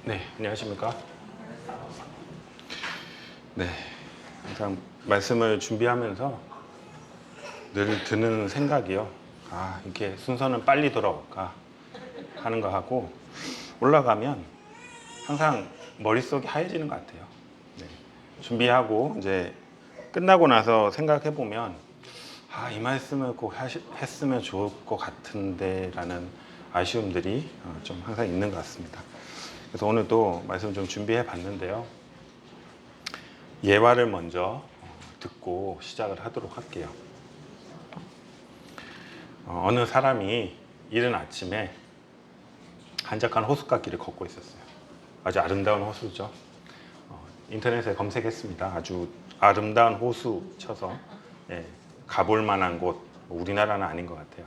네, 안녕하십니까? 네, 항상 말씀을 준비하면서 늘 드는 생각이요. 아, 이렇게 순서는 빨리 돌아올까 하는 거 하고 올라가면 항상 머릿속이 하얘지는 것 같아요. 네, 준비하고 이제 끝나고 나서 생각해 보면 아, 이 말씀을 꼭 했으면 좋을 것 같은데 라는 아쉬움들이 좀 항상 있는 것 같습니다. 그래서 오늘도 말씀 좀 준비해 봤는데요. 예화를 먼저 듣고 시작을 하도록 할게요. 어느 사람이 이른 아침에 한적한 호숫가길을 걷고 있었어요. 아주 아름다운 호수죠. 인터넷에 검색했습니다. 아주 아름다운 호수 쳐서 가볼 만한 곳, 우리나라는 아닌 것 같아요.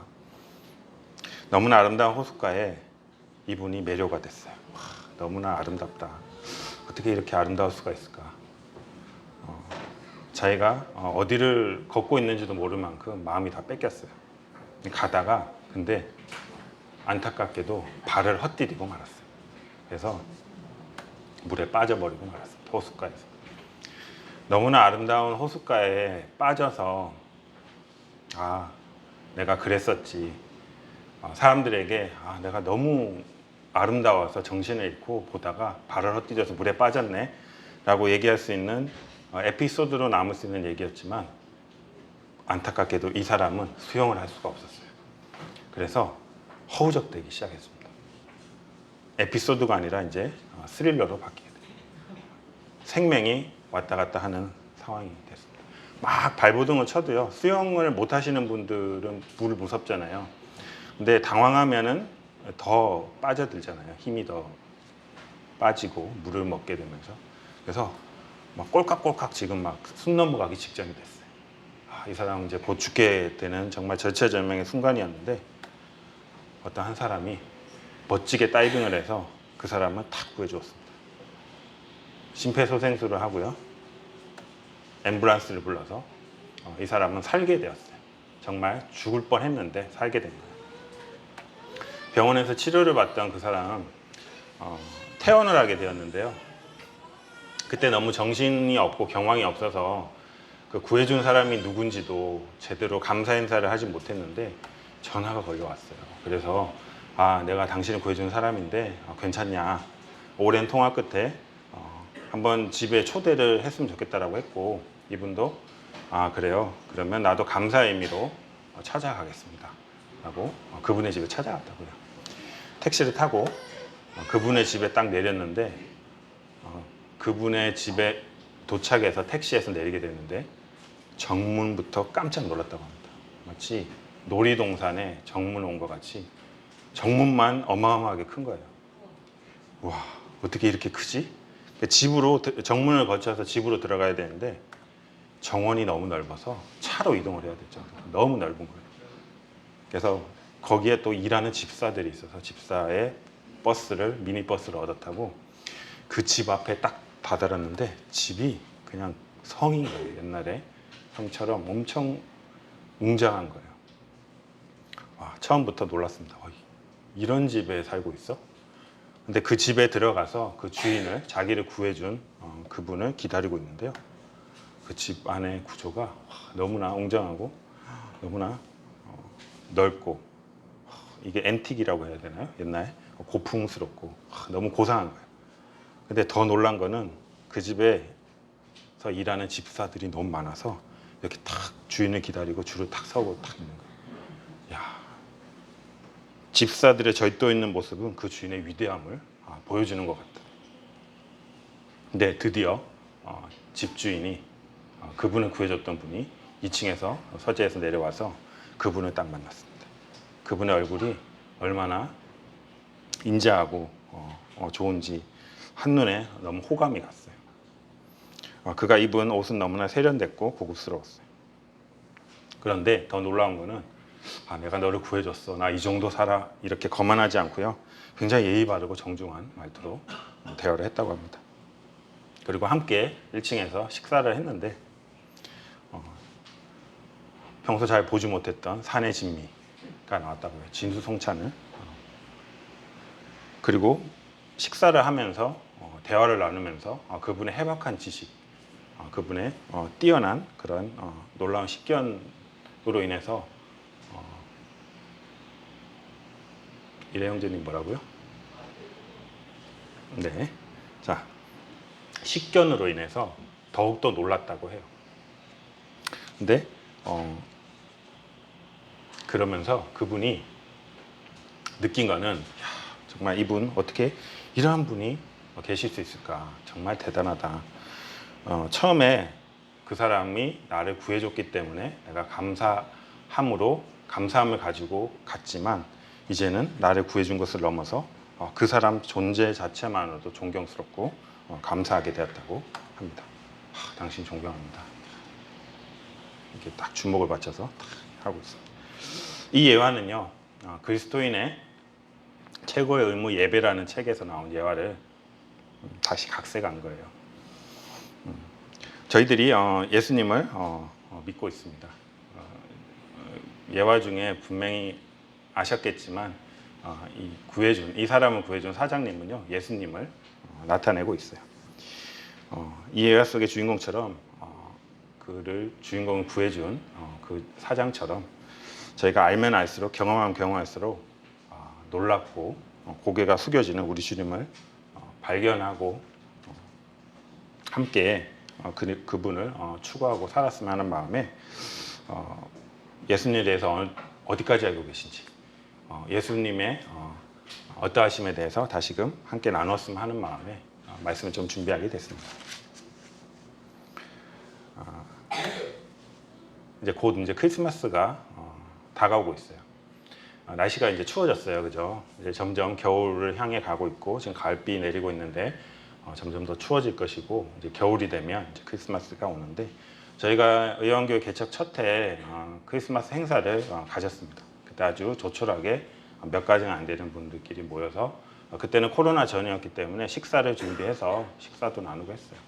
너무나 아름다운 호숫가에 이분이 매료가 됐어요. 너무나 아름답다. 어떻게 이렇게 아름다울 수가 있을까? 자기가 어디를 걷고 있는지도 모를 만큼 마음이 다 뺏겼어요. 가다가 근데 안타깝게도 발을 헛디디고 말았어요. 그래서 물에 빠져버리고 말았습니다. 호숫가에서. 너무나 아름다운 호숫가에 빠져서 아, 내가 그랬었지. 사람들에게 내가 너무 아름다워서 정신을 잃고 보다가 발을 헛디뎌서 물에 빠졌네 라고 얘기할 수 있는 에피소드로 남을 수 있는 얘기였지만 안타깝게도 이 사람은 수영을 할 수가 없었어요. 그래서 허우적대기 시작했습니다. 에피소드가 아니라 이제 스릴러로 바뀌게 돼요. 생명이 왔다 갔다 하는 상황이 됐습니다. 막 발버둥을 쳐도요. 수영을 못 하시는 분들은 물 무섭잖아요. 근데 당황하면은 더 빠져들잖아요. 힘이 더 빠지고 물을 먹게 되면서. 그래서 막 꼴깍꼴깍 지금 막 숨 넘어가기 직전이 됐어요. 이 사람은 이제 곧 죽게 되는 정말 절체절명의 순간이었는데 어떤 한 사람이 멋지게 다이빙을 해서 그 사람을 탁 구해주었습니다. 심폐소생술을 하고요. 앰뷸런스를 불러서 이 사람은 살게 되었어요. 정말 죽을 뻔했는데 살게 된 거예요. 병원에서 치료를 받던 그 사람은 퇴원을 하게 되었는데요. 그때 너무 정신이 없고 경황이 없어서 그 구해준 사람이 누군지도 제대로 감사 인사를 하지 못했는데 전화가 걸려왔어요. 그래서 내가 당신을 구해준 사람인데 괜찮냐. 오랜 통화 끝에 한번 집에 초대를 했으면 좋겠다라고 했고 이분도 그래요. 그러면 나도 감사의 의미로 찾아가겠습니다. 라고 그분의 집에 찾아갔다고요. 택시를 타고 그분의 집에 딱 내렸는데 그분의 집에 도착해서 택시에서 내리게 됐는데 정문부터 깜짝 놀랐다고 합니다. 마치 놀이동산에 정문 온 것 같이 정문만 어마어마하게 큰 거예요. 와, 어떻게 이렇게 크지? 집으로 정문을 거쳐서 집으로 들어가야 되는데 정원이 너무 넓어서 차로 이동을 해야 됐죠. 너무 넓은 거예요. 그래서 거기에 또 일하는 집사들이 있어서 집사의 버스를 미니버스를 얻어 타고 그 집 앞에 딱 다다랐는데 집이 그냥 성인 거예요. 옛날에 성처럼 엄청 웅장한 거예요. 처음부터 놀랐습니다. 이런 집에 살고 있어? 근데 그 집에 들어가서 그 주인을 자기를 구해준 그분을 기다리고 있는데요. 그 집 안의 구조가 너무나 웅장하고 너무나 넓고 이게 앤틱이라고 해야 되나요? 옛날에 고풍스럽고 너무 고상한 거예요. 근데 더 놀란 거는 그 집에서 일하는 집사들이 너무 많아서 이렇게 탁 주인을 기다리고 줄을 탁 서고 탁 있는 거예요. 집사들의 절도 있는 모습은 그 주인의 위대함을 보여주는 것 같다. 근데 드디어 집주인이 그분을 구해줬던 분이 2층에서 서재에서 내려와서 그분을 딱 만났습니다. 그분의 얼굴이 얼마나 인자하고 좋은지 한눈에 너무 호감이 갔어요. 그가 입은 옷은 너무나 세련됐고 고급스러웠어요. 그런데 더 놀라운 거는 내가 너를 구해줬어. 나 이 정도 살아. 이렇게 거만하지 않고요. 굉장히 예의 바르고 정중한 말투로 대화를 했다고 합니다. 그리고 함께 1층에서 식사를 했는데 평소 잘 보지 못했던 산의 진미가 나왔다고요. 진수성찬을. 그리고 식사를 하면서 대화를 나누면서 그분의 해박한 지식, 그분의 뛰어난 그런 놀라운 식견으로 인해서 이래 형제님 뭐라고요? 네, 자 식견으로 인해서 더욱더 놀랐다고 해요. 근데 그러면서 그분이 느낀 거는, 야, 정말 이분 어떻게 이러한 분이 계실 수 있을까, 정말 대단하다. 처음에 그 사람이 나를 구해줬기 때문에 내가 감사함을 가지고 갔지만, 이제는 나를 구해준 것을 넘어서 그 사람 존재 자체만으로도 존경스럽고 감사하게 되었다고 합니다. 당신 존경합니다. 이렇게 딱 주목을 받쳐서 하고 있어요. 이 예화는요, 그리스도인의 최고의 의무 예배라는 책에서 나온 예화를 다시 각색한 거예요. 저희들이 예수님을 믿고 있습니다. 예화 중에 분명히 아셨겠지만 이 사람을 구해준 사장님은요, 예수님을 나타내고 있어요. 이 예화 속의 주인공처럼 그를 주인공을 구해준 그 사장처럼 저희가 알면 알수록, 경험하면 경험할수록 놀랍고 고개가 숙여지는 우리 주님을 발견하고 함께 그분을 추구하고 살았으면 하는 마음에 예수님에 대해서 어디까지 알고 계신지, 예수님의 어떠하심에 대해서 다시금 함께 나눴으면 하는 마음에 말씀을 좀 준비하게 됐습니다. 이제 크리스마스가 다가오고 있어요. 날씨가 이제 추워졌어요, 그죠? 이제 점점 겨울을 향해 가고 있고, 지금 가을비 내리고 있는데 점점 더 추워질 것이고, 이제 겨울이 되면 이제 크리스마스가 오는데, 저희가 의원교회 개척 첫 해 크리스마스 행사를 가졌습니다. 그때 아주 조촐하게 몇 가지가 안 되는 분들끼리 모여서, 그때는 코로나 전이었기 때문에 식사를 준비해서 식사도 나누고 했어요.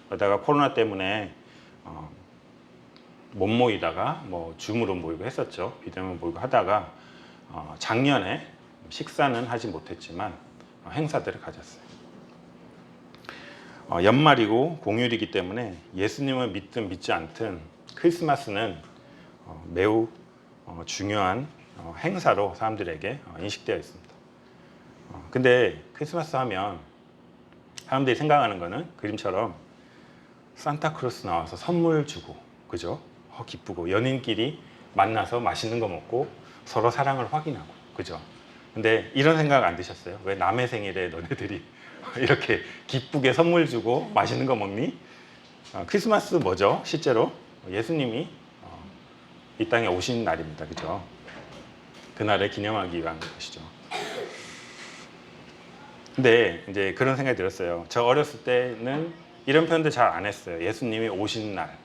그러다가 코로나 때문에 못 모이다가 뭐 줌으로 모이고 했었죠. 비대면 모이고 하다가 작년에 식사는 하지 못했지만 행사들을 가졌어요. 연말이고 공휴일이기 때문에 예수님을 믿든 믿지 않든 크리스마스는 매우 중요한 행사로 사람들에게 인식되어 있습니다. 근데 크리스마스 하면 사람들이 생각하는 거는 그림처럼 산타크로스 나와서 선물 주고, 그죠? 기쁘고 연인끼리 만나서 맛있는 거 먹고 서로 사랑을 확인하고, 그죠? 근데 이런 생각 안 드셨어요? 왜 남의 생일에 너네들이 이렇게 기쁘게 선물 주고 맛있는 거 먹니? 크리스마스 뭐죠? 실제로 예수님이 이 땅에 오신 날입니다, 그죠? 그날을 기념하기 위한 것이죠. 근데 이제 그런 생각이 들었어요. 저 어렸을 때는 이런 표현도 잘 안 했어요. 예수님이 오신 날,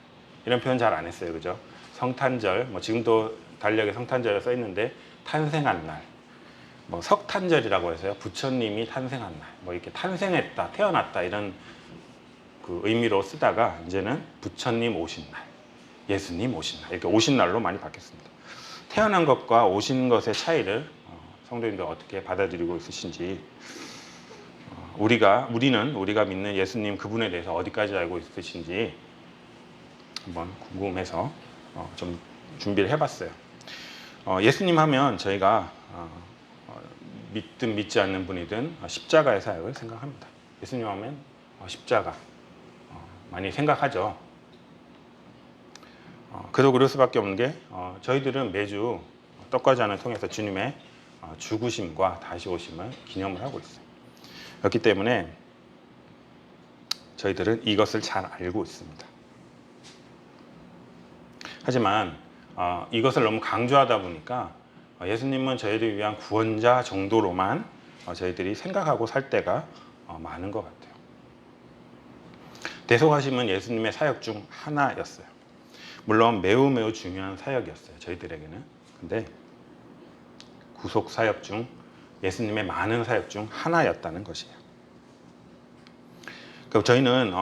이런 표현 잘 안 했어요, 그죠? 성탄절, 뭐 지금도 달력에 성탄절에 써 있는데 탄생한 날, 뭐 석탄절이라고 해서요, 부처님이 탄생한 날, 뭐 이렇게 탄생했다, 태어났다 이런 그 의미로 쓰다가 이제는 부처님 오신 날, 예수님 오신 날, 이렇게 오신 날로 많이 바뀌었습니다. 태어난 것과 오신 것의 차이를 성도님들 어떻게 받아들이고 있으신지, 우리가 믿는 예수님 그분에 대해서 어디까지 알고 있으신지 한번 궁금해서 좀 준비를 해봤어요. 예수님 하면 저희가 믿든 믿지 않는 분이든 십자가의 사역을 생각합니다. 예수님 하면 십자가 많이 생각하죠. 그래도 그럴 수밖에 없는 게 저희들은 매주 떡과 잔을 통해서 주님의 죽으심과 다시 오심을 기념을 하고 있어요. 그렇기 때문에 저희들은 이것을 잘 알고 있습니다. 하지만 이것을 너무 강조하다 보니까 예수님은 저희를 위한 구원자 정도로만 저희들이 생각하고 살 때가 많은 것 같아요. 대속하심은 예수님의 사역 중 하나였어요. 물론 매우 중요한 사역이었어요, 저희들에게는. 근데 구속 사역 중, 예수님의 많은 사역 중 하나였다는 것이에요. 그럼 저희는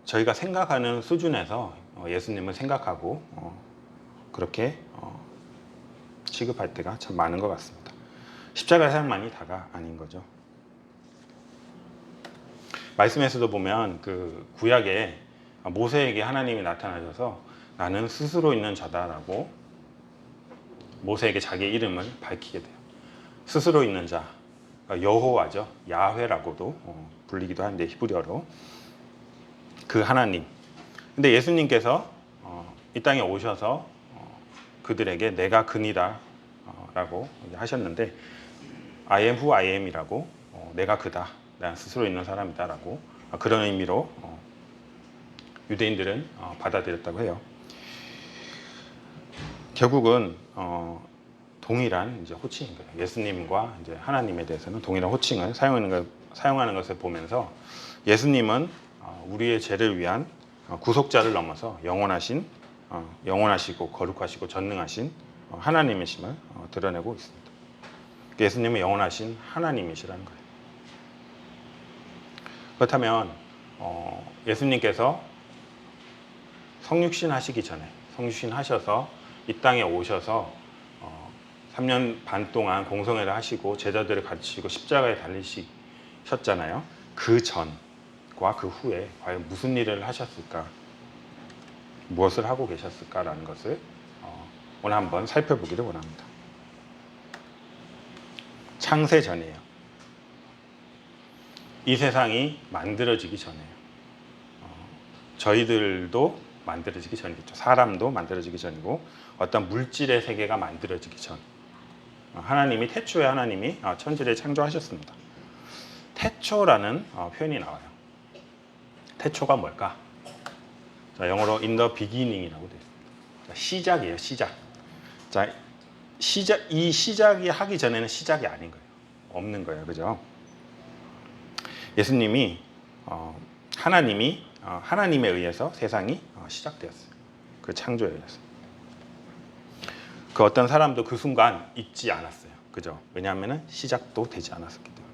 저희가 생각하는 수준에서 예수님을 생각하고 그렇게 취급할 때가 참 많은 것 같습니다. 십자가 사역만이 다가 아닌 거죠. 말씀에서도 보면 그 구약에 모세에게 하나님이 나타나셔서 나는 스스로 있는 자다라고 모세에게 자기의 이름을 밝히게 돼요. 스스로 있는 자, 여호와죠. 야훼라고도 불리기도 하는데 히브리어로 그 하나님. 근데 예수님께서 이 땅에 오셔서 그들에게 내가 그니라 라고 하셨는데 I am who I am이라고 내가 그다. 난 스스로 있는 사람이다 라고 그런 의미로 유대인들은 받아들였다고 해요. 결국은 동일한 이제 호칭인 거예요. 예수님과 이제 하나님에 대해서는 동일한 호칭을 사용하는 것을 보면서 예수님은 우리의 죄를 위한 구속자를 넘어서 영원하시고 거룩하시고 전능하신 하나님이심을 드러내고 있습니다. 예수님은 영원하신 하나님이시라는 거예요. 그렇다면 예수님께서 성육신 하시기 전에 성육신 하셔서 이 땅에 오셔서 3년 반 동안 공성회를 하시고 제자들을 가르치시고 십자가에 달리셨잖아요. 그 전과 그 후에 과연 무슨 일을 하셨을까? 무엇을 하고 계셨을까라는 것을 오늘 한번 살펴보기를 원합니다. 창세 전이에요. 이 세상이 만들어지기 전이에요. 저희들도 만들어지기 전이겠죠. 사람도 만들어지기 전이고 어떤 물질의 세계가 만들어지기 전. 하나님이 태초에 하나님이 천지를 창조하셨습니다. 태초라는 표현이 나와요. 태초가 뭘까? 자, 영어로 in the beginning이라고 되어 있습니다. 자, 시작이에요. 시작. 자, 이 시작이 하기 전에는 시작이 아닌 거예요. 없는 거예요. 그죠? 예수님이 하나님에 의해서 세상이 시작되었어요. 그 창조에 의해서. 그 어떤 사람도 그 순간 있지 않았어요. 그죠? 왜냐하면 시작도 되지 않았었기 때문에.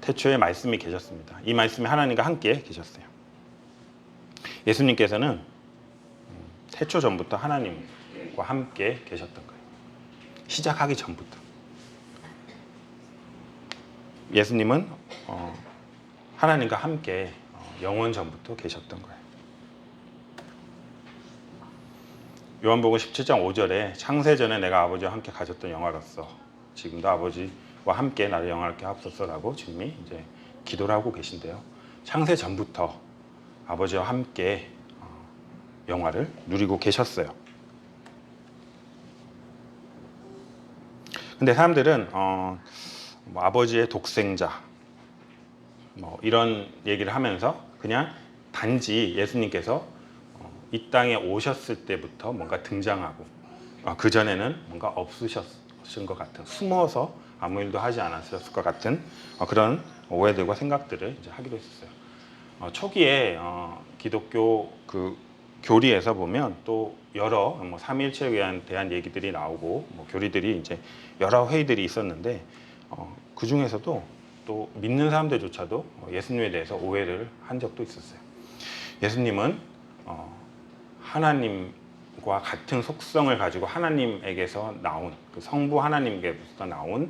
태초에 말씀이 계셨습니다. 이 말씀이 하나님과 함께 계셨어요. 예수님께서는 태초 전부터 하나님과 함께 계셨던 거예요. 시작하기 전부터. 예수님은 하나님과 함께 영원 전부터 계셨던 거예요. 요한복음 17장 5절에 창세전에 내가 아버지와 함께 가졌던 영화로서 지금도 아버지와 함께 나를 영화롭게 하옵소서라고 주님이 이제 기도를 하고 계신데요. 창세 전부터 아버지와 함께 영화를 누리고 계셨어요. 근데 사람들은 뭐 아버지의 독생자 뭐 이런 얘기를 하면서 그냥 단지 예수님께서 이 땅에 오셨을 때부터 뭔가 등장하고 그 전에는 뭔가 없으셨은 것 같은, 숨어서 아무 일도 하지 않았을 것 같은 그런 오해들과 생각들을 이제 하기도 했었어요. 초기에 기독교 그 교리에서 보면 또 여러 뭐 삼위일체에 대한 얘기들이 나오고 뭐 교리들이 이제 여러 회의들이 있었는데 그 중에서도 또 믿는 사람들조차도 예수님에 대해서 오해를 한 적도 있었어요. 예수님은 하나님과 같은 속성을 가지고 하나님에게서 나온 그 성부 하나님께서 나온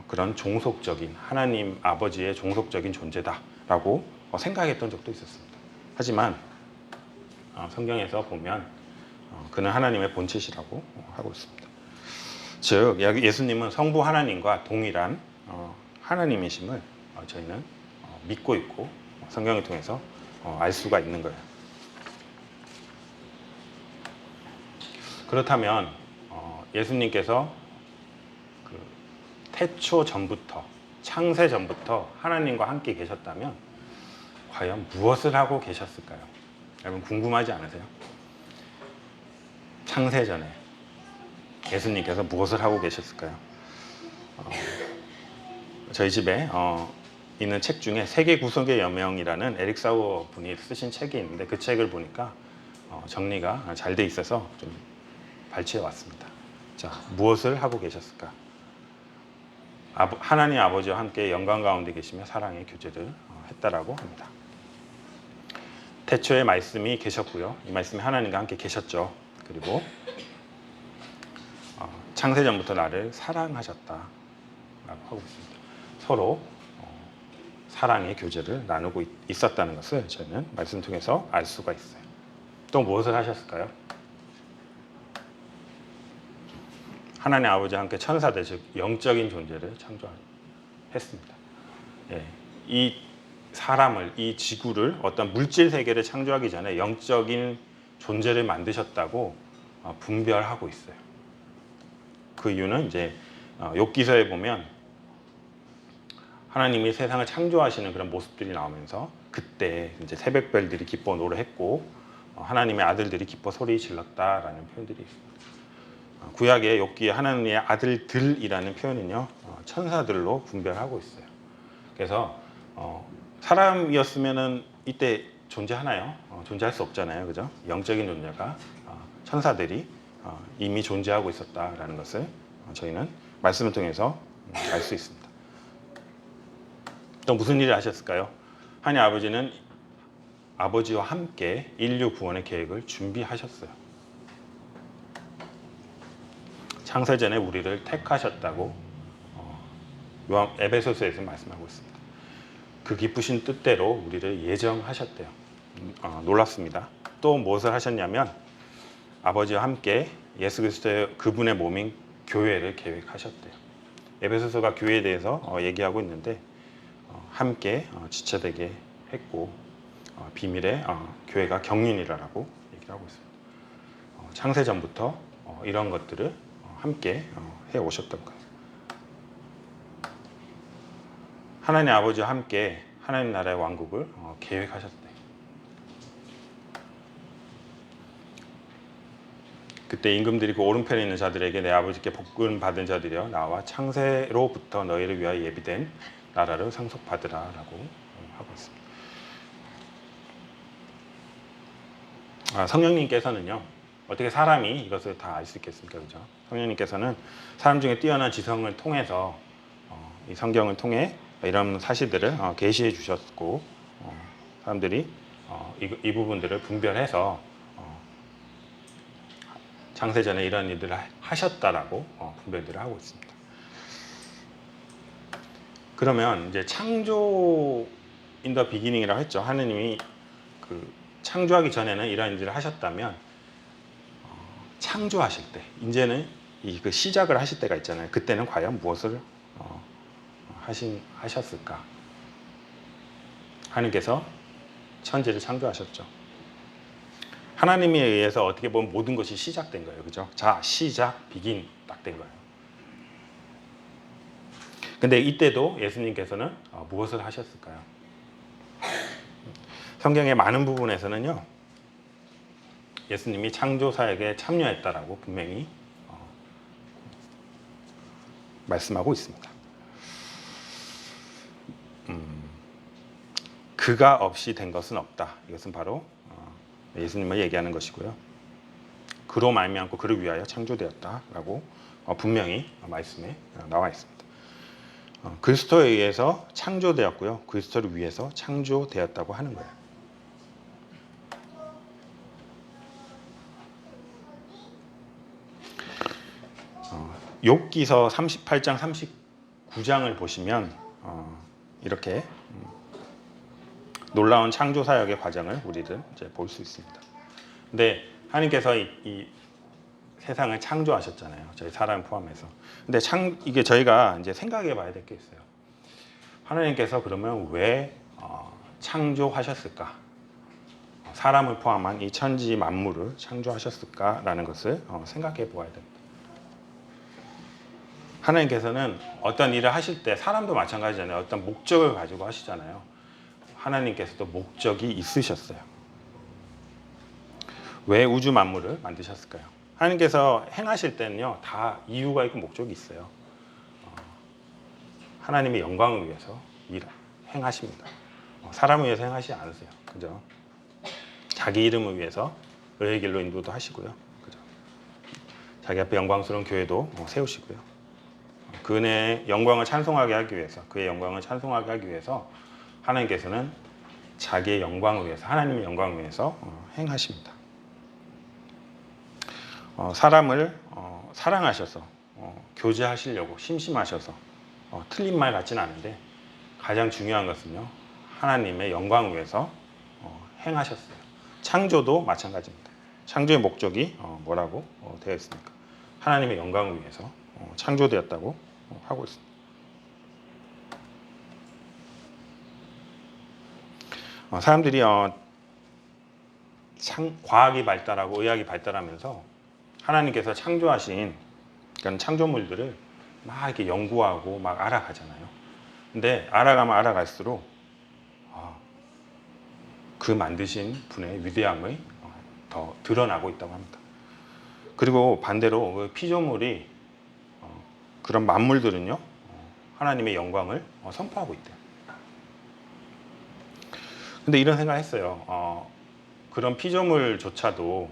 그런 종속적인 하나님 아버지의 종속적인 존재다라고 생각했던 적도 있었습니다. 하지만 성경에서 보면 그는 하나님의 본체시라고 하고 있습니다. 즉 예수님은 성부 하나님과 동일한 하나님이심을 저희는 믿고 있고 성경을 통해서 알 수가 있는 거예요. 그렇다면 예수님께서 그 태초 전부터 창세 전부터 하나님과 함께 계셨다면 과연 무엇을 하고 계셨을까요? 여러분 궁금하지 않으세요? 창세 전에 예수님께서 무엇을 하고 계셨을까요? 저희 집에 있는 책 중에 세계 구속의 여명이라는 에릭 사워 분이 쓰신 책이 있는데 그 책을 보니까 정리가 잘 돼 있어서 좀 발췌해 왔습니다. 자, 무엇을 하고 계셨을까? 하나님 아버지와 함께 영광 가운데 계시며 사랑의 교제를 했다라고 합니다. 태초에 말씀이 계셨고요. 이 말씀이 하나님과 함께 계셨죠. 그리고 창세 전부터 나를 사랑하셨다라고 하고 있습니다. 서로 사랑의 교제를 나누고 있었다는 것을 저희는 말씀 통해서 알 수가 있어요. 또 무엇을 하셨을까요? 하나님 아버지와 함께 천사들, 즉 영적인 존재를 창조했습니다. 예, 이 사람을, 이 지구를, 어떤 물질 세계를 창조하기 전에 영적인 존재를 만드셨다고 분별하고 있어요. 그 이유는 이제 욥기서에 보면 하나님이 세상을 창조하시는 그런 모습들이 나오면서 그때 이제 새벽별들이 기뻐 노래했고 하나님의 아들들이 기뻐 소리 질렀다라는 표현들이 있습니다. 구약의 욥기에 하나님의 아들들이라는 표현은요 천사들로 분별하고 있어요. 그래서 사람이었으면은 이때 존재하나요? 존재할 수 없잖아요, 그죠? 영적인 존재가 천사들이 이미 존재하고 있었다라는 것을 저희는 말씀을 통해서 알 수 있습니다. 또 무슨 일을 하셨을까요? 하나님 아버지는 아버지와 함께 인류 구원의 계획을 준비하셨어요. 창세전에 우리를 택하셨다고 에베소서에서 말씀하고 있습니다. 그 기쁘신 뜻대로 우리를 예정하셨대요. 놀랍습니다. 또 무엇을 하셨냐면 아버지와 함께 예수 그리스도의 그분의 몸인 교회를 계획하셨대요. 에베소서가 교회에 대해서 얘기하고 있는데 함께 지체되게 했고 비밀의 교회가 경륜이라고 얘기를 하고 있습니다. 창세전부터 이런 것들을 함께 해 오셨던 거예요. 하나님 아버지와 함께 하나님 나라의 왕국을 계획하셨대요. 그때 임금들이 그 오른편에 있는 자들에게 내 아버지께 복을 받은 자들이여 나와 창세로부터 너희를 위하여 예비된 나라를 상속받으라라고 하고 있습니다. 성령님께서는요 어떻게 사람이 이것을 다 알 수 있겠습니까, 그죠? 성령님께서는 사람 중에 뛰어난 지성을 통해서 이 성경을 통해 이런 사실들을 계시해 주셨고 사람들이 이 부분들을 분별해서 창세전에 이런 일들을 하셨다라고 분별들을 하고 있습니다. 그러면 이제 창조 인 더 비기닝이라고 했죠. 하느님이 그 창조하기 전에는 이런 일들을 하셨다면 창조하실 때 이제는 그 시작을 하실 때가 있잖아요. 그때는 과연 무엇을 하셨을까? 하느님께서 천지를 창조하셨죠. 하나님에 의해서 어떻게 보면 모든 것이 시작된 거예요. 그죠? 자, 시작, 비긴 딱 된 거예요. 근데 이때도 예수님께서는 무엇을 하셨을까요? 성경의 많은 부분에서는요. 예수님이 창조 사역에 참여했다라고 분명히 말씀하고 있습니다. 그가 없이 된 것은 없다. 이것은 바로 예수님을 얘기하는 것이고요. 그로 말미암고 그를 위하여 창조되었다라고 분명히 말씀에 나와 있습니다. 그리스도에 의해서 창조되었고요. 그리스도를 위해서 창조되었다고 하는 거예요. 욥기서 38장 39장을 보시면 이렇게 놀라운 창조 사역의 과정을 우리는 이제 볼 수 있습니다. 근데 하나님께서 이 세상을 창조하셨잖아요. 저희 사람 포함해서. 근데 이게 저희가 이제 생각해 봐야 될 게 있어요. 하나님께서 그러면 왜 창조하셨을까? 사람을 포함한 이 천지 만물을 창조하셨을까라는 것을 생각해 보아야 됩니다. 하나님께서는 어떤 일을 하실 때 사람도 마찬가지잖아요. 어떤 목적을 가지고 하시잖아요. 하나님께서도 목적이 있으셨어요. 왜 우주 만물을 만드셨을까요? 하나님께서 행하실 때는요, 다 이유가 있고 목적이 있어요. 하나님의 영광을 위해서 행하십니다. 사람을 위해서 행하시지 않으세요. 그죠? 자기 이름을 위해서 의의 길로 인도도 하시고요. 그죠? 자기 앞에 영광스러운 교회도 세우시고요. 그 은혜의 영광을 찬송하게 하기 위해서, 그의 영광을 찬송하게 하기 위해서 하나님께서는 자기의 영광을 위해서, 하나님의 영광을 위해서 행하십니다. 사람을 사랑하셔서 교제하시려고 심심하셔서 틀린 말 같지는 않은데 가장 중요한 것은요, 하나님의 영광을 위해서 행하셨어요. 창조도 마찬가지입니다. 창조의 목적이 뭐라고 되어 있습니까? 하나님의 영광을 위해서 창조되었다고 하고 있습니다. 사람들이 과학이 발달하고 의학이 발달하면서 하나님께서 창조하신 그런 창조물들을 막 이렇게 연구하고 막 알아가잖아요. 근데 알아가면 알아갈수록 그 만드신 분의 위대함이 더 드러나고 있다고 합니다. 그리고 반대로 그 피조물이 그런 만물들은요, 하나님의 영광을 선포하고 있대요. 근데 이런 생각을 했어요. 그런 피조물조차도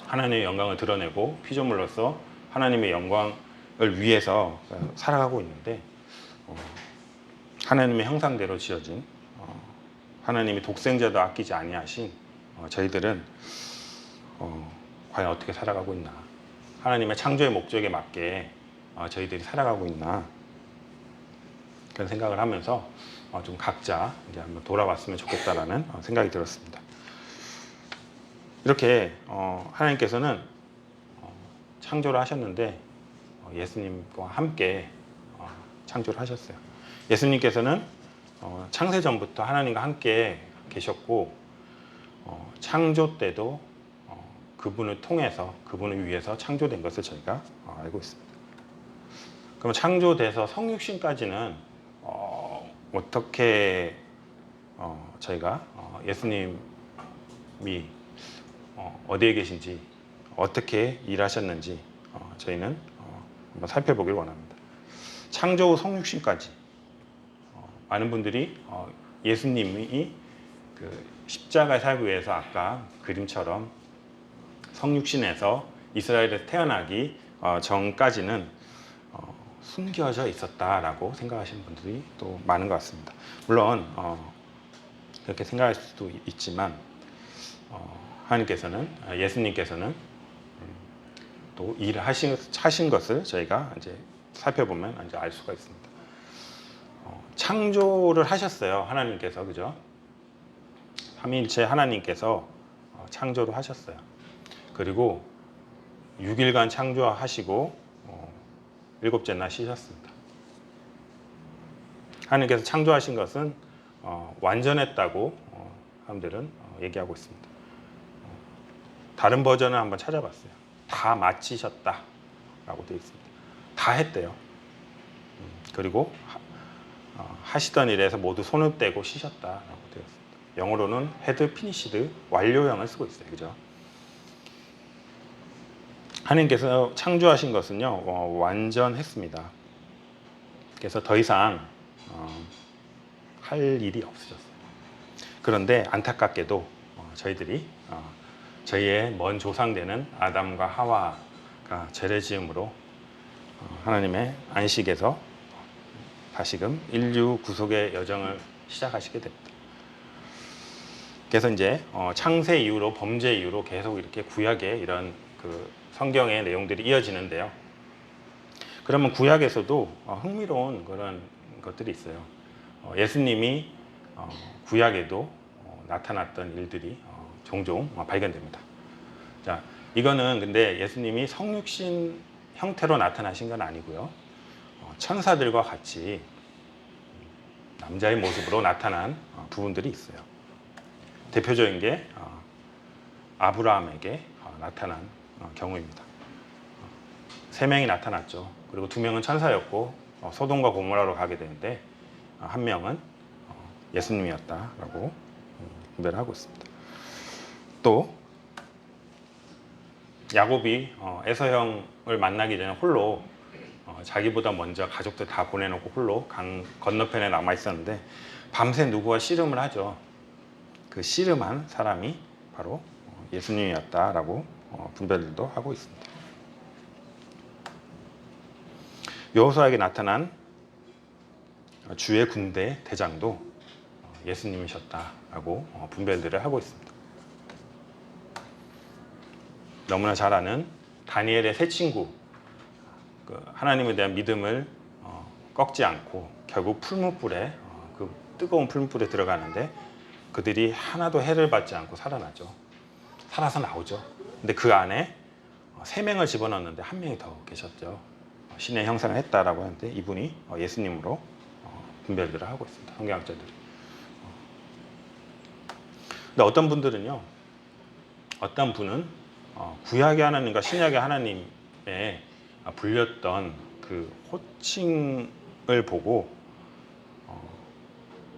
하나님의 영광을 드러내고 피조물로서 하나님의 영광을 위해서 살아가고 있는데, 하나님의 형상대로 지어진 하나님이 독생자도 아끼지 아니하신 저희들은 과연 어떻게 살아가고 있나, 하나님의 창조의 목적에 맞게 저희들이 살아가고 있나, 그런 생각을 하면서 좀 각자 이제 한번 돌아봤으면 좋겠다라는 생각이 들었습니다. 이렇게 하나님께서는 창조를 하셨는데 예수님과 함께 창조를 하셨어요. 예수님께서는 창세 전부터 하나님과 함께 계셨고, 창조 때도 그분을 통해서, 그분을 위해서 창조된 것을 저희가 알고 있습니다. 그럼 창조돼서 성육신까지는 어떻게 저희가 예수님이 어디에 계신지, 어떻게 일하셨는지 저희는 한번 살펴보길 원합니다. 창조 후 성육신까지 많은 분들이 예수님이 그 십자가에 살기 위해서 아까 그림처럼 성육신에서 이스라엘에서 태어나기 전까지는 숨겨져 있었다라고 생각하시는 분들이 또 많은 것 같습니다. 물론 그렇게 생각할 수도 있지만 하나님께서는, 예수님께서는 또 일을 하신 것을 저희가 이제 살펴보면 이제 알 수가 있습니다. 창조를 하셨어요, 하나님께서. 그죠? 삼위일체 하나님께서 창조를 하셨어요. 그리고 6일간 창조하시고 7째 날 쉬셨습니다. 하나님께서 창조하신 것은 완전했다고 사람들은 얘기하고 있습니다. 다른 버전을 한번 찾아봤어요. 다 마치셨다라고 되어 있습니다. 다 했대요. 그리고 하시던 일에서 모두 손을 떼고 쉬셨다라고 되어 있습니다. 영어로는 had finished, 완료형을 쓰고 있어요. 그죠? 하나님께서 창조하신 것은요, 완전했습니다. 그래서 더 이상 할 일이 없으셨어요. 그런데 안타깝게도 저희들이 저희의 먼 조상되는 아담과 하와가 죄를 지음으로 하나님의 안식에서 다시금 인류 구속의 여정을 시작하시게 됩니다. 그래서 이제 창세 이후로, 범죄 이후로 계속 이렇게 구약에 이런 그 성경의 내용들이 이어지는데요. 그러면 구약에서도 흥미로운 그런 것들이 있어요. 예수님이 구약에도 나타났던 일들이 종종 발견됩니다. 자, 이거는 근데 예수님이 성육신 형태로 나타나신 건 아니고요. 천사들과 같이 남자의 모습으로 나타난 부분들이 있어요. 대표적인 게 아브라함에게 나타난 경우입니다. 3명이 나타났죠. 그리고 2명은 천사였고 소돔과 고모라로 가게 되는데 한 명은 예수님이었다라고 분별을 하고 있습니다. 또 야곱이 에서 형을 만나기 전에 홀로 자기보다 먼저 가족들 다 보내놓고 홀로 강 건너편에 남아 있었는데 밤새 누구와 씨름을 하죠. 그 씨름한 사람이 바로 예수님이었다라고 분별들도 하고 있습니다. 여호수아에게 나타난 주의 군대 대장도 예수님이셨다라고 분별들을 하고 있습니다. 너무나 잘 아는 다니엘의 세 친구, 하나님에 대한 믿음을 꺾지 않고 결국 풀무불에 그 뜨거운 풀무불에 들어가는데 그들이 하나도 해를 받지 않고 살아나죠. 살아서 나오죠. 근데 그 안에 3명을 집어넣었는데 1명이 더 계셨죠. 신의 형상을 했다라고 하는데 이분이 예수님으로 분별들을 하고 있습니다. 성경학자들이. 근데 어떤 분들은요, 어떤 분은 구약의 하나님과 신약의 하나님에 불렸던 그 호칭을 보고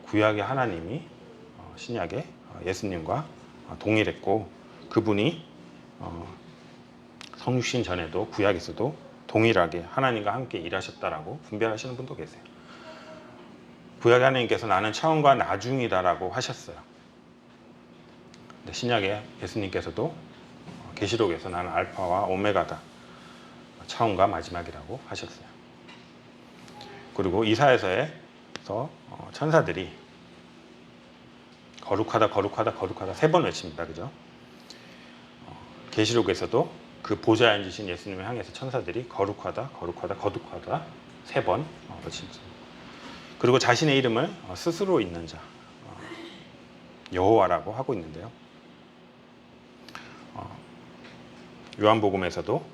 구약의 하나님이 신약의 예수님과 동일했고 그분이 성육신 전에도 구약에서도 동일하게 하나님과 함께 일하셨다라고 분별하시는 분도 계세요. 구약의 하나님께서 나는 처음과 나중이다라고 하셨어요. 근데 신약의 예수님께서도 계시록에서 나는 알파와 오메가다, 처음과 마지막이라고 하셨어요. 그리고 이사야서에서 천사들이 거룩하다 거룩하다 거룩하다 3번 외칩니다. 그죠? 계시록에서도 그 보좌에 앉으신 예수님을 향해서 천사들이 거룩하다 거룩하다 거룩하다 3번 외칩니다. 그리고 자신의 이름을 스스로 있는 자 여호와라고 하고 있는데요. 요한복음에서도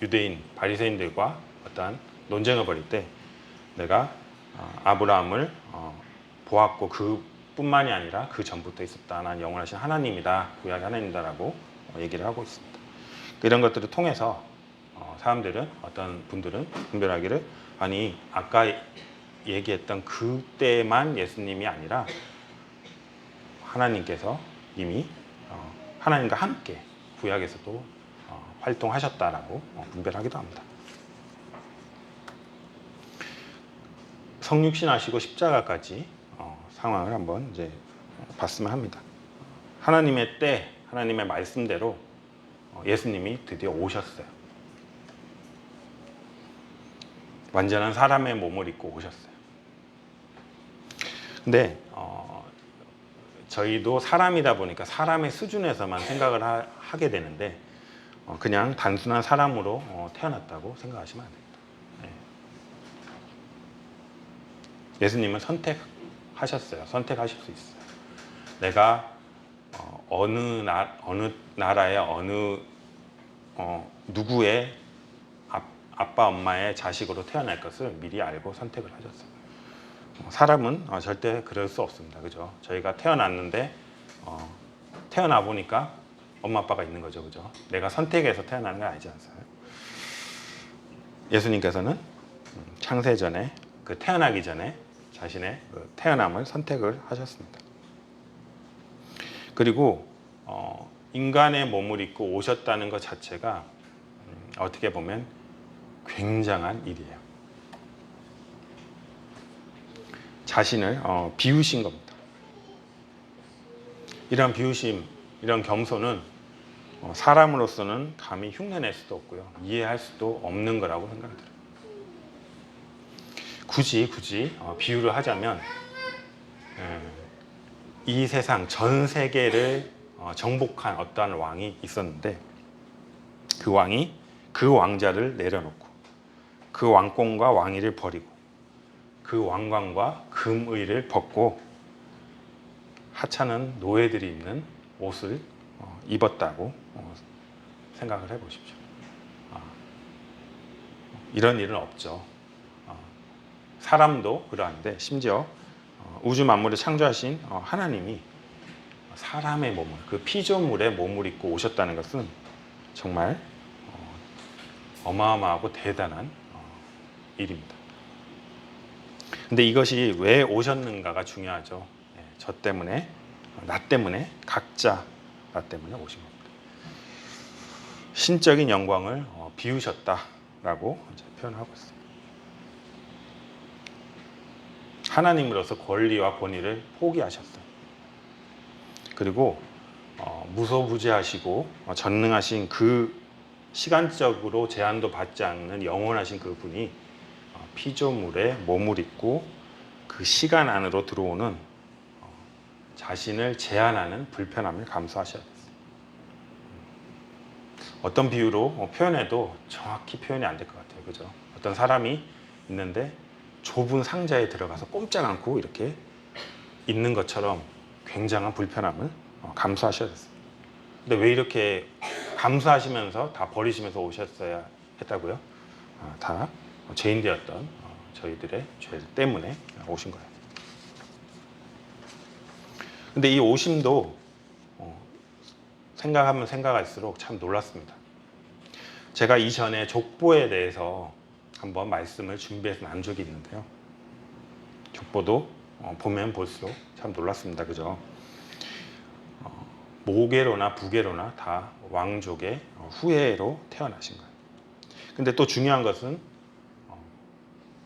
유대인 바리새인들과 어떠한 논쟁을 벌일 때 내가 아브라함을 보았고 그뿐만이 아니라 그 전부터 있었다. 난 영원하신 하나님이다. 구약의 하나님이다라고 얘기를 하고 있습니다. 이런 것들을 통해서 사람들은 어떤 분들은 분별하기를 아니 아까 얘기했던 그때만 예수님이 아니라 하나님께서 이미 하나님과 함께 구약에서도 활동하셨다라고 분별하기도 합니다. 성육신하시고 십자가까지 상황을 한번 이제 봤으면 합니다. 하나님의 때, 하나님의 말씀대로 예수님이 드디어 오셨어요. 완전한 사람의 몸을 입고 오셨어요. 근데 저희도 사람이다 보니까 사람의 수준에서만 생각을 하게 되는데 그냥 단순한 사람으로 태어났다고 생각하시면 안 됩니다. 예수님은 선택하셨어요. 선택하실 수 있어요. 내가 어느 나라의 어느 누구의 아빠 엄마의 자식으로 태어날 것을 미리 알고 선택을 하셨어요. 사람은 절대 그럴 수 없습니다. 그죠? 저희가 태어났는데 태어나 보니까 엄마 아빠가 있는 거죠. 그죠? 내가 선택해서 태어나는 건 아니지 않습니까? 예수님께서는 창세전에 그 태어나기 전에 자신의 그 태어남을 선택을 하셨습니다. 그리고 인간의 몸을 입고 오셨다는 것 자체가 어떻게 보면 굉장한 일이에요. 자신을 비우신 겁니다. 이런 비우심, 이런 겸손은 사람으로서는 감히 흉내낼 수도 없고요. 이해할 수도 없는 거라고 생각돼요. 굳이 비유를 하자면 이 세상 전 세계를 정복한 어떠한 왕이 있었는데 그 왕이 그 왕자를 내려놓고 그 왕권과 왕위를 버리고 그 왕관과 금의를 벗고 하찮은 노예들이 입는 옷을 입었다고 생각을 해보십시오. 이런 일은 없죠. 사람도 그러한데 심지어 우주 만물을 창조하신 하나님이 사람의 몸을 그 피조물의 몸을 입고 오셨다는 것은 정말 어마어마하고 대단한 일입니다. 근데 이것이 왜 오셨는가가 중요하죠. 저 때문에, 나 때문에, 각자 나 때문에 오신 겁니다. 신적인 영광을 비우셨다라고 표현하고 있습니다. 하나님으로서 권리와 권위를 포기하셨어요. 그리고 무소부재하시고 전능하신 그 시간적으로 제한도 받지 않는 영원하신 그분이 피조물에 몸을 입고 그 시간 안으로 들어오는 자신을 제한하는 불편함을 감수하셔야 됐어요. 어떤 비유로 표현해도 정확히 표현이 안 될 것 같아요. 그죠? 어떤 사람이 있는데 좁은 상자에 들어가서 꼼짝 않고 이렇게 있는 것처럼 굉장한 불편함을 감수하셔야 됐습니다. 근데 왜 이렇게 감수하시면서 다 버리시면서 오셨어야 했다고요? 다 죄인되었던 저희들의 죄 때문에 오신 거예요. 근데 이 오심도 생각하면 생각할수록 참 놀랐습니다. 제가 이전에 족보에 대해서 한번 말씀을 준비해서 난 적이 있는데요. 족보도 보면 볼수록 참 놀랐습니다. 그죠? 모계로나 부계로나 다 왕족의 후예로 태어나신 거예요. 근데 또 중요한 것은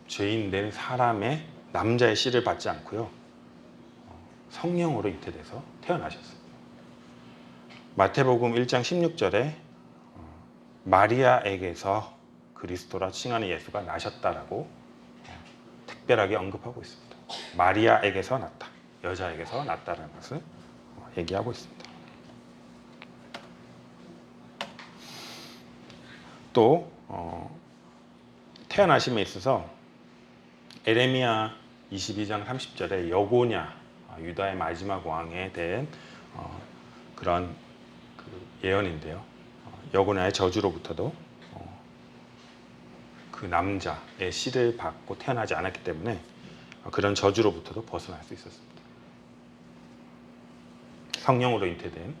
죄인된 사람의 남자의 씨를 받지 않고요. 성령으로 잉태돼서 태어나셨어요. 마태복음 1장 16절에 마리아에게서 그리스도라 칭하는 예수가 나셨다라고 특별하게 언급하고 있습니다. 마리아에게서 났다. 여자에게서 났다라는 것을 얘기하고 있습니다. 또 태어나심에 있어서 에레미야 22장 30절에 여고냐 유다의 마지막 왕에 대한 그런 예언인데요. 여고냐의 저주로부터도 그 남자의 씨를 받고 태어나지 않았기 때문에 그런 저주로부터도 벗어날 수 있었습니다. 성령으로 잉태된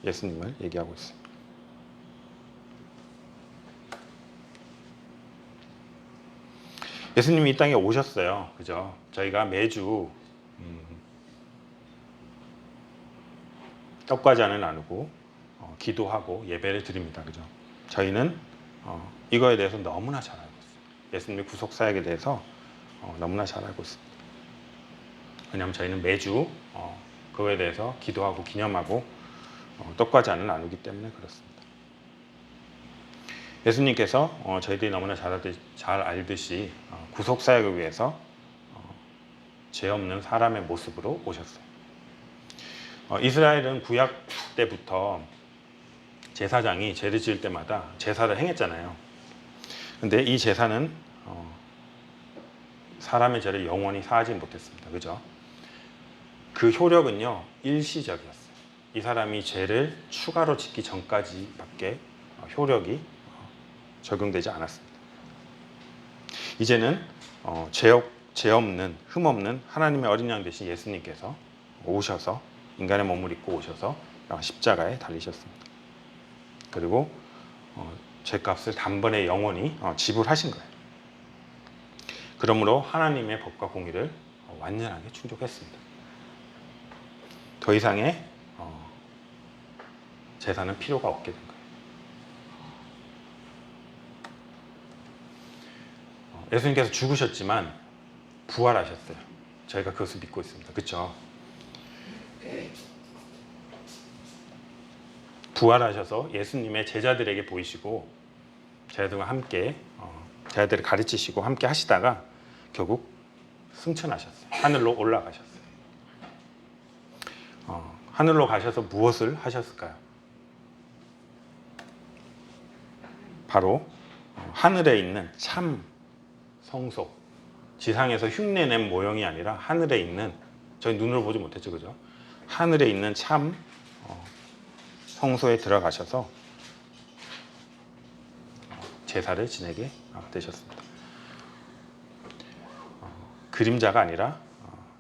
예수님을 얘기하고 있습니다. 예수님이 이 땅에 오셨어요. 그죠? 저희가 매주 떡과 잔을 나누고 기도하고 예배를 드립니다. 그죠? 저희는 이거에 대해서 너무나 잘 알고 있어요. 예수님의 구속 사역에 대해서 너무나 잘 알고 있습니다. 왜냐하면 저희는 매주 그거에 대해서 기도하고 기념하고 떡과 잔을 나누기 때문에 그렇습니다. 예수님께서 저희들이 너무나 잘 알듯이 구속 사역을 위해서 죄 없는 사람의 모습으로 오셨어요. 이스라엘은 구약 때부터 제사장이 죄를 지을 때마다 제사를 행했잖아요. 근데 이 제사는 사람의 죄를 영원히 사하지 못했습니다. 그죠? 그 효력은요 일시적이었어요. 이 사람이 죄를 추가로 짓기 전까지밖에 효력이 적용되지 않았습니다. 이제는 죄 없는 흠 없는 하나님의 어린 양 되신 예수님께서 오셔서 인간의 몸을 입고 오셔서 십자가에 달리셨습니다. 그리고 죄값을 단번에 영원히 지불하신 거예요. 그러므로 하나님의 법과 공의를 완전하게 충족했습니다. 더 이상의 제사는 필요가 없게 된 거예요. 예수님께서 죽으셨지만 부활하셨어요. 저희가 그것을 믿고 있습니다. 그렇죠? 부활하셔서 예수님의 제자들에게 보이시고 제자들과 함께 제자들을 가르치시고 함께 하시다가 결국 승천하셨어요. 하늘로 올라가셨어요. 하늘로 가셔서 무엇을 하셨을까요? 바로 하늘에 있는 참 성소, 지상에서 흉내낸 모형이 아니라 하늘에 있는, 저희 눈으로 보지 못했죠, 그죠? 하늘에 있는 참 성소에 들어가셔서 제사를 지내게 되셨습니다. 그림자가 아니라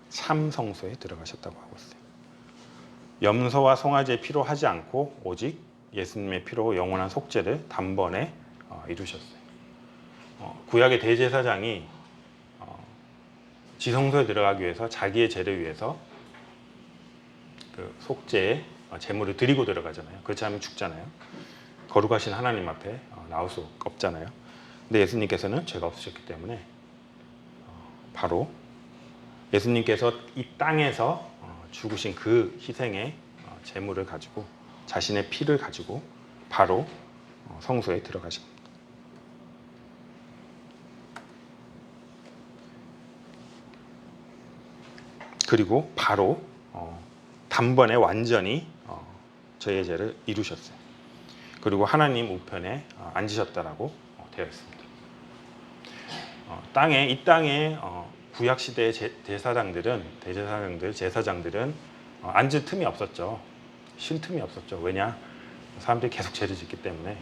참 성소에 들어가셨다고 하고 있어요. 염소와 송아지의 피로 하지 않고 오직 예수님의 피로 영원한 속죄를 단번에 이루셨어요. 구약의 대제사장이 지성소에 들어가기 위해서 자기의 죄를 위해서 그 속죄의 제물을 드리고 들어가잖아요. 그렇지 않으면 죽잖아요. 거룩하신 하나님 앞에 나올 수 없잖아요. 근데 예수님께서는 죄가 없으셨기 때문에 바로 예수님께서 이 땅에서 죽으신 그 희생의 제물을 가지고 자신의 피를 가지고 바로 성소에 들어가신 겁니다. 그리고 바로 단번에 완전히 저희의 죄를 이루셨어요. 그리고 하나님 우편에 앉으셨다라고 되어 있습니다. 이 땅에 구약 시대의 제사장들은 앉을 틈이 없었죠. 쉴 틈이 없었죠. 왜냐? 사람들이 계속 죄를 짓기 때문에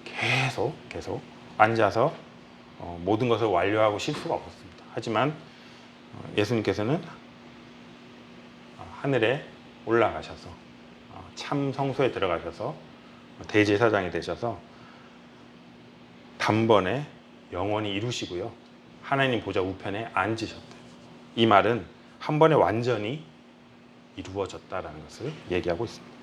계속 앉아서 모든 것을 완료하고 쉴 수가 없었습니다. 하지만 예수님께서는 하늘에 올라가셔서 참 성소에 들어가셔서 대제사장이 되셔서 단번에 영원히 이루시고요. 하나님 보좌 우편에 앉으셨대요. 이 말은 한 번에 완전히 이루어졌다라는 것을 얘기하고 있습니다.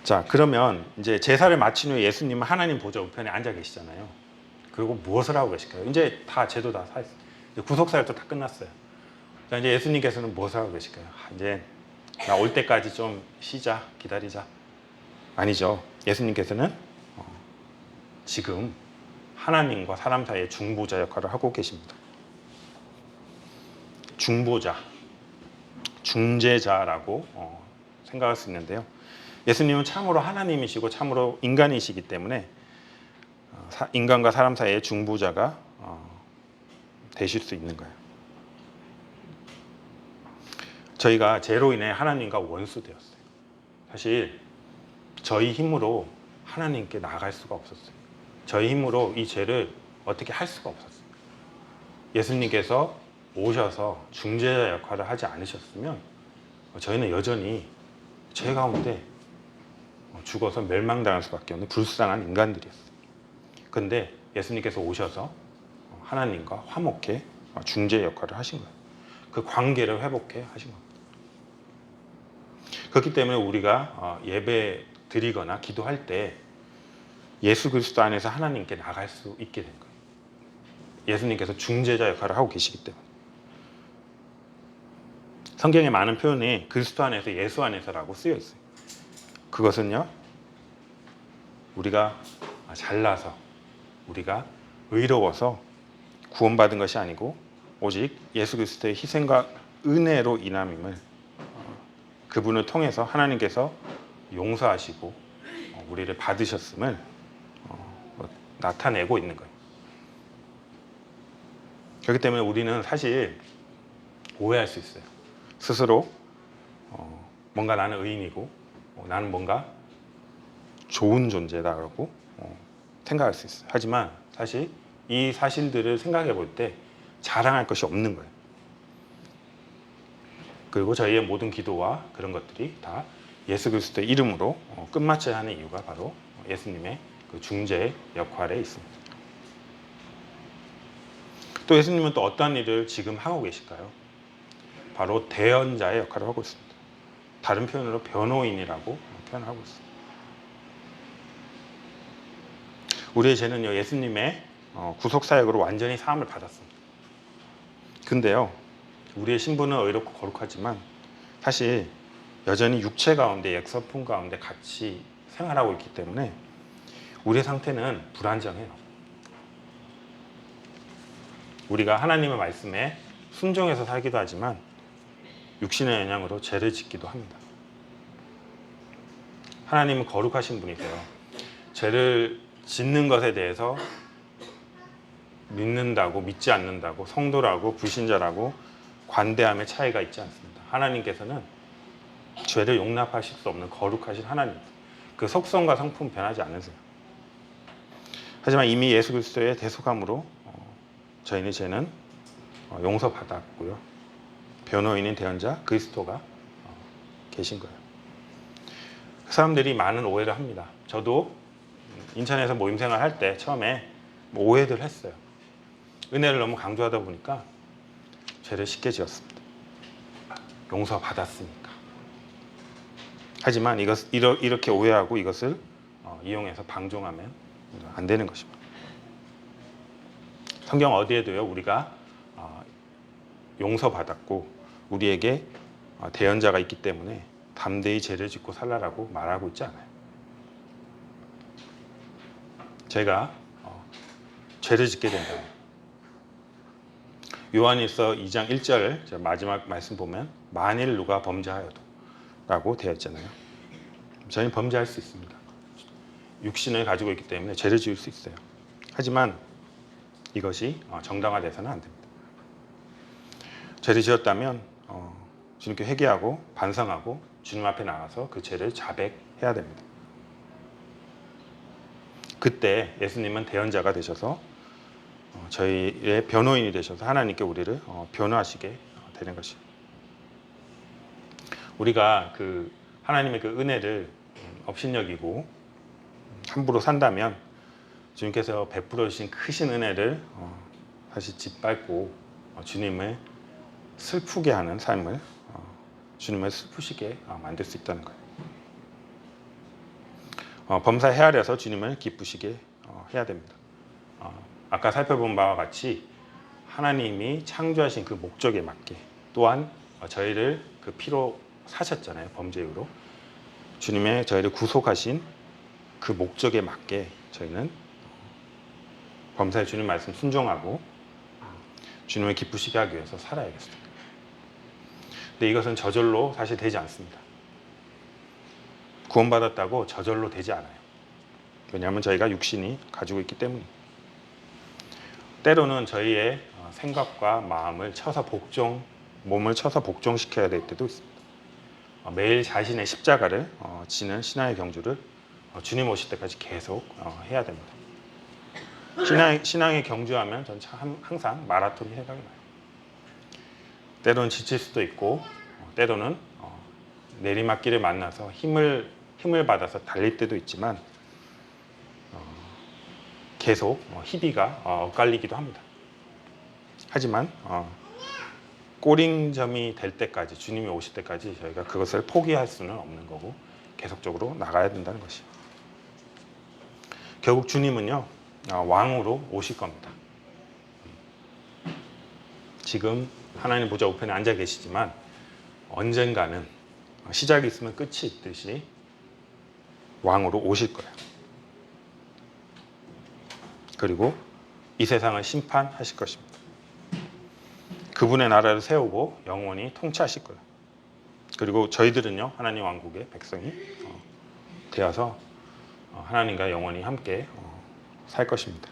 자, 그러면 이제 제사를 마친 후에 예수님은 하나님 보좌 우편에 앉아 계시잖아요. 그리고 무엇을 하고 계실까요? 이제 다 제도 다 사했어요. 구속사역도 다 끝났어요. 자, 이제 예수님께서는 무엇을 하고 계실까요? 이제 나 올 때까지 좀 쉬자, 기다리자. 아니죠. 예수님께서는 지금 하나님과 사람 사이의 중보자 역할을 하고 계십니다. 중보자, 중재자라고 생각할 수 있는데요. 예수님은 참으로 하나님이시고 참으로 인간이시기 때문에 인간과 사람 사이의 중보자가 되실 수 있는 거예요. 저희가 죄로 인해 하나님과 원수 되었어요. 사실 저희 힘으로 하나님께 나아갈 수가 없었어요. 저희 힘으로 이 죄를 어떻게 할 수가 없었어요. 예수님께서 오셔서 중재자 역할을 하지 않으셨으면 저희는 여전히 죄 가운데 죽어서 멸망당할 수밖에 없는 불쌍한 인간들이었어요. 그런데 예수님께서 오셔서 하나님과 화목해 중재 역할을 하신 거예요. 그 관계를 회복해 하신 겁니다. 그렇기 때문에 우리가 예배 드리거나 기도할 때 예수 그리스도 안에서 하나님께 나갈 수 있게 된 거예요. 예수님께서 중재자 역할을 하고 계시기 때문에. 성경에 많은 표현이 그리스도 안에서, 예수 안에서라고 쓰여 있어요. 그것은요, 우리가 잘나서, 우리가 의로워서 구원받은 것이 아니고 오직 예수 그리스도의 희생과 은혜로 인함임을 그분을 통해서 하나님께서 용서하시고 우리를 받으셨음을 나타내고 있는 거예요. 그렇기 때문에 우리는 사실 오해할 수 있어요. 스스로 뭔가 나는 의인이고 나는 뭔가 좋은 존재다라고 생각할 수 있어요. 하지만 사실 이 사실들을 생각해 볼 때 자랑할 것이 없는 거예요. 그리고 저희의 모든 기도와 그런 것들이 다 예수 그리스도의 이름으로 끝마쳐야 하는 이유가 바로 예수님의 그 중재 역할에 있습니다. 또 예수님은 또 어떤 일을 지금 하고 계실까요? 바로 대언자의 역할을 하고 있습니다. 다른 표현으로 변호인이라고 표현하고 있습니다. 우리의 죄는요, 예수님의 구속사역으로 완전히 사함을 받았습니다. 근데요, 우리의 신분은 의롭고 거룩하지만 사실 여전히 육체 가운데, 역설품 가운데 같이 생활하고 있기 때문에 우리의 상태는 불안정해요. 우리가 하나님의 말씀에 순종해서 살기도 하지만 육신의 영향으로 죄를 짓기도 합니다. 하나님은 거룩하신 분이세요. 죄를 짓는 것에 대해서 믿는다고 믿지 않는다고, 성도라고 불신자라고 관대함의 차이가 있지 않습니다. 하나님께서는 죄를 용납하실 수 없는 거룩하신 하나님, 그 속성과 성품 변하지 않으세요. 하지만 이미 예수 그리스도의 대속함으로 저희의 죄는 용서받았고요. 변호인인 대언자 그리스도가 계신 거예요. 사람들이 많은 오해를 합니다. 저도 인천에서 모임생활 할 때 처음에 오해들 했어요. 은혜를 너무 강조하다 보니까 죄를 쉽게 지었습니다. 용서받았으니까. 하지만 이렇게 오해하고 이것을 이용해서 방종하면 안 되는 것입니다. 성경 어디에도요, 우리가 용서받았고 우리에게 대언자가 있기 때문에 담대히 죄를 짓고 살라라고 말하고 있지 않아요. 제가 죄를 짓게 된다면, 요한일서 2장 1절 마지막 말씀 보면 만일 누가 범죄하여도 라고 되어 있잖아요. 저희는 범죄할 수 있습니다. 육신을 가지고 있기 때문에 죄를 지을 수 있어요. 하지만 이것이 정당화돼서는 안 됩니다. 죄를 지었다면 주님께 회개하고 반성하고 주님 앞에 나가서 그 죄를 자백해야 됩니다. 그때 예수님은 대언자가 되셔서 저희의 변호인이 되셔서 하나님께 우리를 변호하시게 되는 것이에요. 우리가 그 하나님의 그 은혜를 업신여기고 함부로 산다면 주님께서 베풀어 주신 크신 은혜를 다시 짓밟고 주님을 슬프게 하는 삶을 주님을 슬프시게 만들 수 있다는 거예요. 범사 헤아려서 주님을 기쁘시게 해야 됩니다. 아까 살펴본 바와 같이 하나님이 창조하신 그 목적에 맞게 또한 저희를 그 피로 사셨잖아요. 범죄로 주님의 저희를 구속하신 그 목적에 맞게 저희는 범사의 주님 말씀 순종하고 주님을 기쁘시게 하기 위해서 살아야겠어요. 근데 이것은 저절로 사실 되지 않습니다. 구원받았다고 저절로 되지 않아요. 왜냐하면 저희가 육신이 가지고 있기 때문이에요. 때로는 저희의 생각과 마음을 쳐서 몸을 쳐서 복종시켜야 될 때도 있습니다. 매일 자신의 십자가를 지는 신앙의 경주를 주님 오실 때까지 계속 해야 됩니다. 신앙의 경주하면 전 항상 마라톤이 생각이 나요. 때로는 지칠 수도 있고 때로는 내리막길을 만나서 힘을 받아서 달릴 때도 있지만 계속 희비가 엇갈리기도 합니다. 하지만 꼬링점이 될 때까지 주님이 오실 때까지 저희가 그것을 포기할 수는 없는 거고 계속적으로 나가야 된다는 것이에요. 결국 주님은요 왕으로 오실 겁니다. 지금 하나님 보좌 우편에 앉아 계시지만 언젠가는 시작이 있으면 끝이 있듯이 왕으로 오실 거예요. 그리고 이 세상을 심판하실 것입니다. 그분의 나라를 세우고 영원히 통치하실 거예요. 그리고 저희들은요 하나님 왕국의 백성이 되어서 하나님과 영원히 함께 살 것입니다.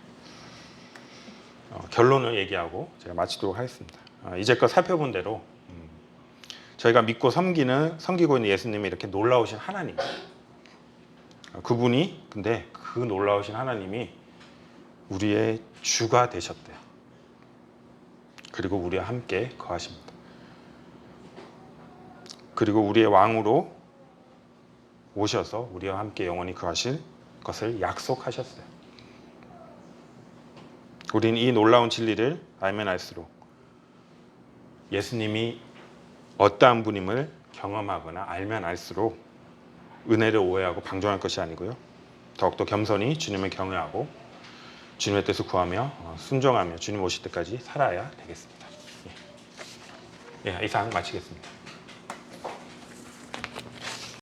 결론을 얘기하고 제가 마치도록 하겠습니다. 이제껏 살펴본 대로 저희가 믿고 섬기고 있는 예수님이 이렇게 놀라우신 하나님, 그분이 근데 그 놀라우신 하나님이 우리의 주가 되셨대요. 그리고 우리와 함께 거하십니다. 그리고 우리의 왕으로 오셔서 우리와 함께 영원히 거하실 것을 약속하셨어요. 우리는 이 놀라운 진리를 알면 알수록 예수님이 어떠한 분임을 경험하거나 알면 알수록 은혜를 오해하고 방종할 것이 아니고요. 더욱더 겸손히 주님을 경외하고 주님의 뜻을 구하며 순종하며 주님 오실 때까지 살아야 되겠습니다. 이상 마치겠습니다.